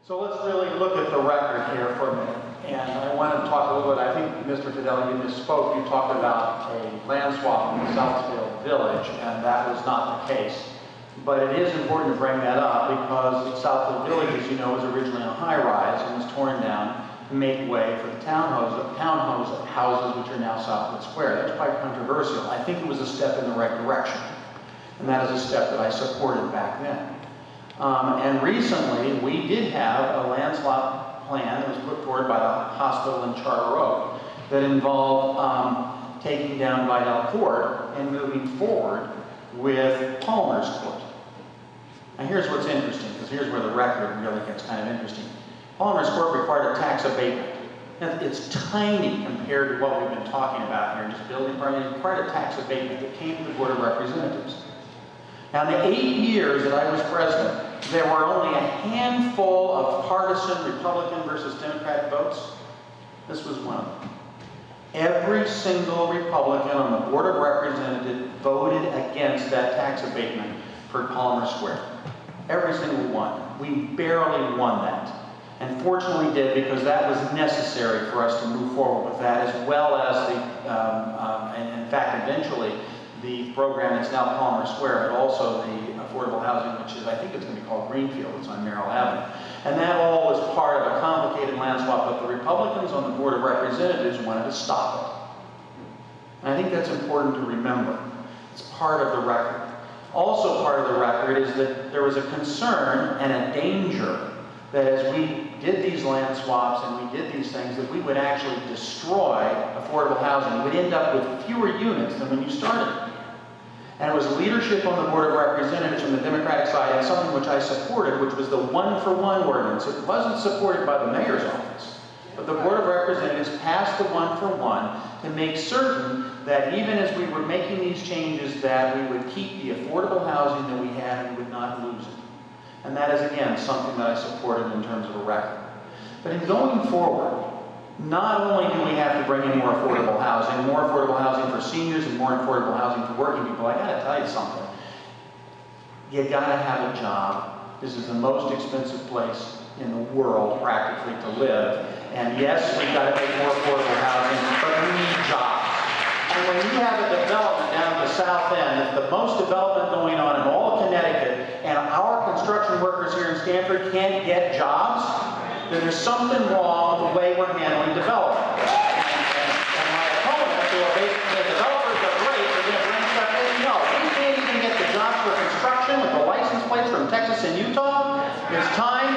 So let's really look at the record here for a minute. And I want to talk a little bit, I think Mr. Fidel, you misspoke. You talked about a land swap in Southfield Village, and that was not the case. But it is important to bring that up because Southfield Village, as you know, was originally a high-rise and was torn down to make way for the townhouses, which are now Southwood Square. That's quite controversial. I think it was a step in the right direction. And that is a step that I supported back then. And recently, we did have a land swap plan that was put forward by the hospital in Charter Oak that involved taking down Vidal Court and moving forward with Palmer's Court. Now here's what's interesting, because here's where the record really gets kind of interesting. Palmer's Court required a tax abatement. Now, it's tiny compared to what we've been talking about here, just building permit. It required a tax abatement that came to the Board of Representatives. Now, in the 8 years that I was president, there were only a handful of partisan Republican versus Democrat votes. This was one of them. Every single Republican on the Board of Representatives voted against that tax abatement for Palmer Square. Every single one. We barely won that. And fortunately did, because that was necessary for us to move forward with that, as well as and in fact, eventually, the program that's now Palmer Square, but also the affordable housing, which is, I think it's going to be called Greenfield. It's on Merrill Avenue. And that all was part of a complicated land swap, but the Republicans on the Board of Representatives wanted to stop it. And I think that's important to remember. It's part of the record. Also part of the record is that there was a concern and a danger that as we did these land swaps and we did these things, that we would actually destroy affordable housing. We would end up with fewer units than when you started. And it was leadership on the Board of Representatives from the Democratic side, and something which I supported, which was the one-for-one ordinance. It wasn't supported by the mayor's office, but the Board of Representatives passed the one-for-one to make certain that even as we were making these changes, that we would keep the affordable housing that we had and would not lose it. And that is, again, something that I supported in terms of a record. But in going forward, not only do we have to bring in more affordable housing for seniors and more affordable housing for working people, I gotta tell you something. You gotta have a job. This is the most expensive place in the world, practically, to live. And yes, we've got to make more affordable housing, but we need jobs. And when you have a development down at the south end, that's the most development going on in all of Connecticut, and our construction workers here in Stamford can't get jobs, then there's something wrong with the way we're handling development. And my opponents, who are basically developers are great, they're going to bring stuff in. No, we can't even get the jobs for construction with the license plates from Texas and Utah. It's time